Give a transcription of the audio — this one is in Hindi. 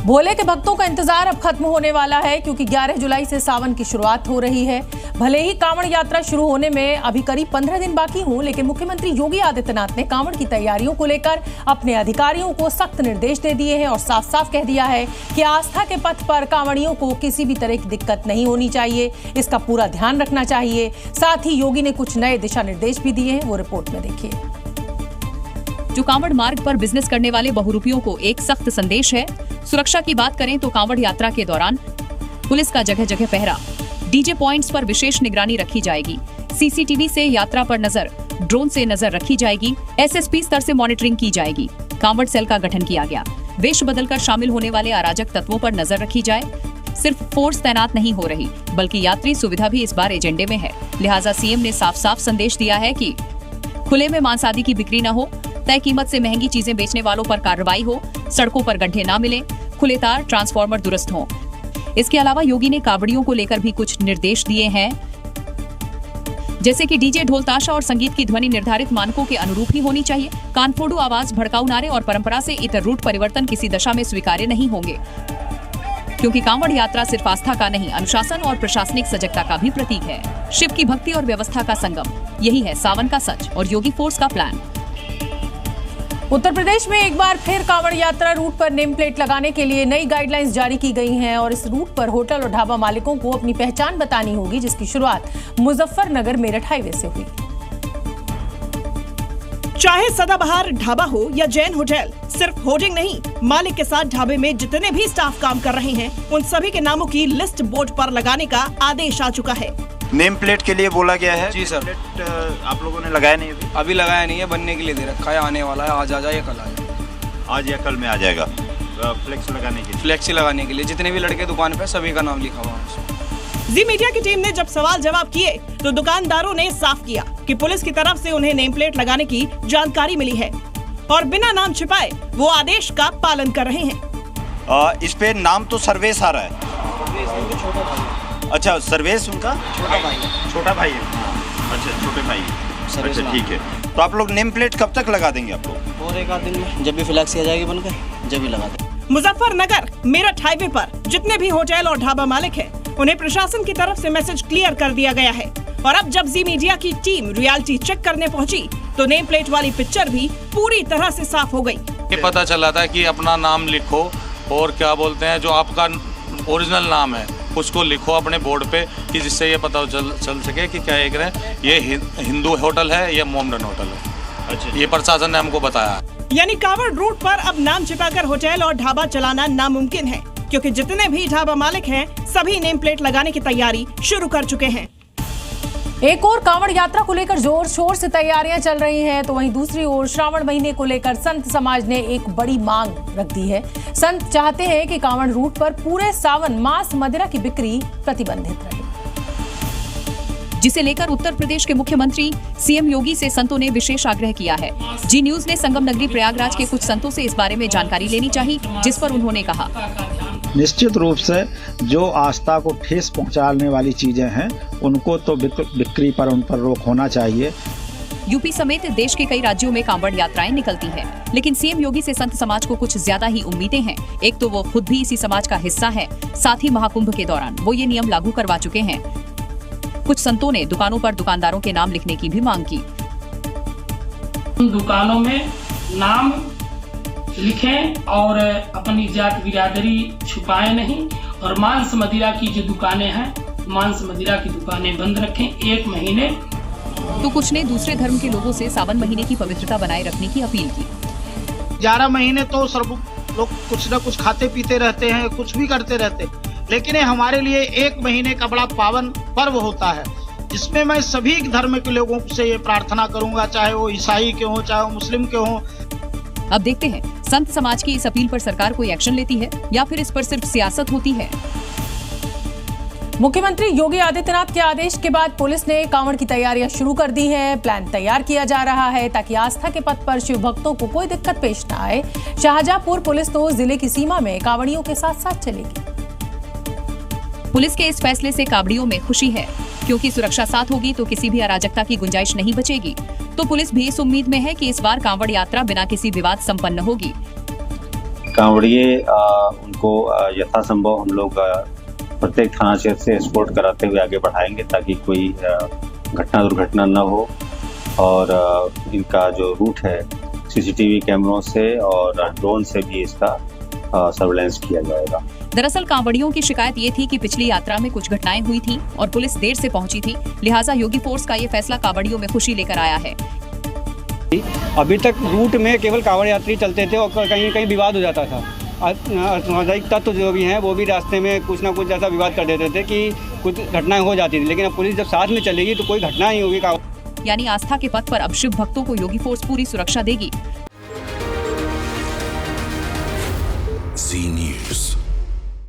भोले के भक्तों का इंतजार अब खत्म होने वाला है, क्योंकि 11 जुलाई से सावन की शुरुआत हो रही है। भले ही कांवड़ यात्रा शुरू होने में अभी करीब 15 दिन बाकी हों, लेकिन मुख्यमंत्री योगी आदित्यनाथ ने कांवड़ की तैयारियों को लेकर अपने अधिकारियों को सख्त निर्देश दे दिए हैं और साफ साफ कह दिया है कि आस्था के पथ पर कांवड़ियों को किसी भी तरह की दिक्कत नहीं होनी चाहिए, इसका पूरा ध्यान रखना चाहिए। साथ ही योगी ने कुछ नए दिशा निर्देश भी दिए हैं, वो रिपोर्ट में देखिए। जो कांवड़ मार्ग पर बिजनेस करने वाले बहुरूपियों को एक सख्त संदेश है। सुरक्षा की बात करें तो कांवड़ यात्रा के दौरान पुलिस का जगह जगह पहरा, डीजे पॉइंट्स पर विशेष निगरानी रखी जाएगी, सीसीटीवी से यात्रा पर नजर, ड्रोन से नजर रखी जाएगी, एसएसपी स्तर से मॉनिटरिंग की जाएगी। कांवड़ सेल का गठन किया गया। वेश बदलकर शामिल होने वाले अराजक तत्वों पर नजर रखी जाए। सिर्फ फोर्स तैनात नहीं हो रही, बल्कि यात्री सुविधा भी इस बार एजेंडे में है। लिहाजा सीएम ने साफ साफ संदेश दिया है कि खुले में मांस आदि की बिक्री न हो, तय कीमत से महंगी चीजें बेचने वालों पर कार्रवाई हो, सड़कों पर गड्ढे न मिले, खुले तार ट्रांसफार्मर दुरुस्त हों। इसके अलावा योगी ने कांवड़ियों को लेकर भी कुछ निर्देश दिए हैं, जैसे कि डीजे, ढोल, ताशा और संगीत की ध्वनि निर्धारित मानकों के अनुरूप ही होनी चाहिए। कानफोड़ू आवाज, भड़काऊ नारे और परंपरा से इतर रूट परिवर्तन किसी दशा में स्वीकार्य नहीं होंगे, क्योंकि कांवड़ यात्रा सिर्फ आस्था का नहीं, अनुशासन और प्रशासनिक सजगता का भी प्रतीक है। शिव की भक्ति और व्यवस्था का संगम, यही है सावन का सच और योगी फोर्स का प्लान। उत्तर प्रदेश में एक बार फिर कांवड़ यात्रा रूट पर नेम प्लेट लगाने के लिए नई गाइडलाइंस जारी की गई हैं और इस रूट पर होटल और ढाबा मालिकों को अपनी पहचान बतानी होगी, जिसकी शुरुआत मुजफ्फरनगर मेरठ हाईवे से हुई। चाहे सदाबहार ढाबा हो या जैन होटल, सिर्फ होर्डिंग नहीं, मालिक के साथ ढाबे में जितने भी स्टाफ काम कर रहे हैं, उन सभी के नामों की लिस्ट बोर्ड पर लगाने का आदेश आ चुका है। नेम प्लेट के लिए बोला गया है? जी सर। प्लेट आप लोगों ने लगाया नहीं अभी लगाया नहीं है, बनने के लिए दे रखा है, आने वाला है, आज आ जाए या कल आ जाए। आज या कल में आ जाएगा। फ्लेक्स लगाने के लिए? फ्लेक्स लगाने के लिए जितने भी लड़के दुकान पे सभी का नाम लिखा हुआ है। जी मीडिया की टीम ने जब सवाल जवाब किए तो दुकानदारों ने साफ किया कि पुलिस की तरफ से उन्हें नेम प्लेट लगाने की जानकारी मिली है और बिना नाम छिपाए वो आदेश का पालन कर रहे हैं। इस पे नाम तो सर्वेश आ रहा है। अच्छा, सर्वेश उनका छोटा भाई है। अच्छा, छोटे भाई। अच्छा, ठीक है। तो आप लोग नेम प्लेट कब तक लगा देंगे? आप लोग और एक आध दिन में, जब भी फ्लैक्स आ जाएगी बनकर, जब भी लगा देंगे। मुजफ्फरनगर मेरठ हाईवे पर जितने भी होटल और ढाबा मालिक हैं, उन्हें प्रशासन की तरफ से मैसेज क्लियर कर दिया गया है और अब जब जी मीडिया की टीम रियलिटी चेक करने पहुंची तो नेम प्लेट वाली पिक्चर भी पूरी तरह से साफ हो गई। ये पता चला था कि अपना नाम लिखो और क्या बोलते हैं, जो आपका ओरिजिनल नाम है उसको लिखो अपने बोर्ड पे, कि जिससे ये पता चल सके कि क्या ये हिंदू होटल है या मोमडन होटल है। अच्छा, ये प्रशासन ने हमको बताया। यानी कांवड़ रूट पर अब नाम छिपाकर होटल और ढाबा चलाना नामुमकिन है, क्योंकि जितने भी ढाबा मालिक हैं सभी नेम प्लेट लगाने की तैयारी शुरू कर चुके हैं। एक और कांवड़ यात्रा को लेकर जोर शोर से तैयारियां चल रही हैं, तो वहीं दूसरी ओर श्रावण महीने को लेकर संत समाज ने एक बड़ी मांग रख दी है। संत चाहते हैं कि कांवड़ रूट पर पूरे सावन मांस मदिरा की बिक्री प्रतिबंधित रहे, जिसे लेकर उत्तर प्रदेश के मुख्यमंत्री सीएम योगी से संतों ने विशेष आग्रह किया है। जी न्यूज ने संगम नगरी प्रयागराज के कुछ संतों से इस बारे में जानकारी लेनी चाहिए, जिस पर उन्होंने कहा, निश्चित रूप से जो आस्था को ठेस पहुंचाने वाली चीजें हैं उनको तो बिक्री पर उन पर रोक होना चाहिए। यूपी समेत देश के कई राज्यों में कांवड़ यात्राएं निकलती हैं, लेकिन सीएम योगी से संत समाज को कुछ ज्यादा ही उम्मीदें हैं। एक तो वो खुद भी इसी समाज का हिस्सा है, साथ ही महाकुंभ के दौरान वो ये नियम लागू करवा चुके हैं। कुछ संतों ने दुकानों पर दुकानदारों के नाम लिखने की भी मांग की। दुकानों में नाम लिखें और अपनी जात बिरादरी छुपाए नहीं, और मांस मदिरा की जो दुकानें हैं, मांस मदिरा की दुकानें बंद रखें 1 महीने। तो कुछ ने दूसरे धर्म के लोगों से सावन महीने की पवित्रता बनाए रखने की अपील की। 11 महीने तो सब लोग कुछ न कुछ खाते पीते रहते हैं, कुछ भी करते रहते, लेकिन ये हमारे लिए 1 महीने का बड़ा पावन पर्व होता है, जिसमें मैं सभी धर्म के लोगों से ये प्रार्थना करूंगा, चाहे वो ईसाई के हों, चाहे वो मुस्लिम के हों। अब देखते हैं संत समाज की इस अपील पर सरकार कोई एक्शन लेती है या फिर इस पर सिर्फ सियासत होती है। मुख्यमंत्री योगी आदित्यनाथ के आदेश के बाद पुलिस ने कांवड़ की तैयारियां शुरू कर दी है। प्लान तैयार किया जा रहा है ताकि आस्था के पथ पर शिव भक्तों को कोई दिक्कत पेश न आए। शाहजहांपुर पुलिस तो जिले की सीमा में कांवड़ियों के साथ साथ चलेगी। पुलिस के इस फैसले से कांवड़ियों में खुशी है, क्योंकि सुरक्षा साथ होगी तो किसी भी अराजकता की गुंजाइश नहीं बचेगी। तो पुलिस भी इस उम्मीद में है कि इस बार कांवड़ यात्रा बिना किसी विवाद संपन्न होगी। कांवड़िए उनको यथासंभव हम लोग प्रत्येक थाना क्षेत्र से एस्कॉर्ट कराते हुए आगे बढ़ाएंगे ताकि कोई घटना दुर्घटना न हो। और इनका जो रूट है सीसीटीवी कैमरों से और ड्रोन से भी इसका सर्वेलेंस किया जाएगा। दरअसल कांवड़ियों की शिकायत ये थी कि पिछली यात्रा में कुछ घटनाएं हुई थी और पुलिस देर से पहुंची थी, लिहाजा योगी फोर्स का ये फैसला कांवड़ियों में खुशी लेकर आया है। अभी तक रूट में केवल कांवड़ यात्री चलते थे और कहीं कहीं विवाद हो जाता था। असामाजिक तत्व जो भी हैं वो भी रास्ते में कुछ ना कुछ ऐसा विवाद कर देते थे कि कुछ घटनाएं हो जाती थी, लेकिन अब पुलिस जब साथ में चलेगी तो कोई घटना नहीं होगी। यानी आस्था के पथ पर अब शिव भक्तों को योगी फोर्स पूरी सुरक्षा देगी। Zee News।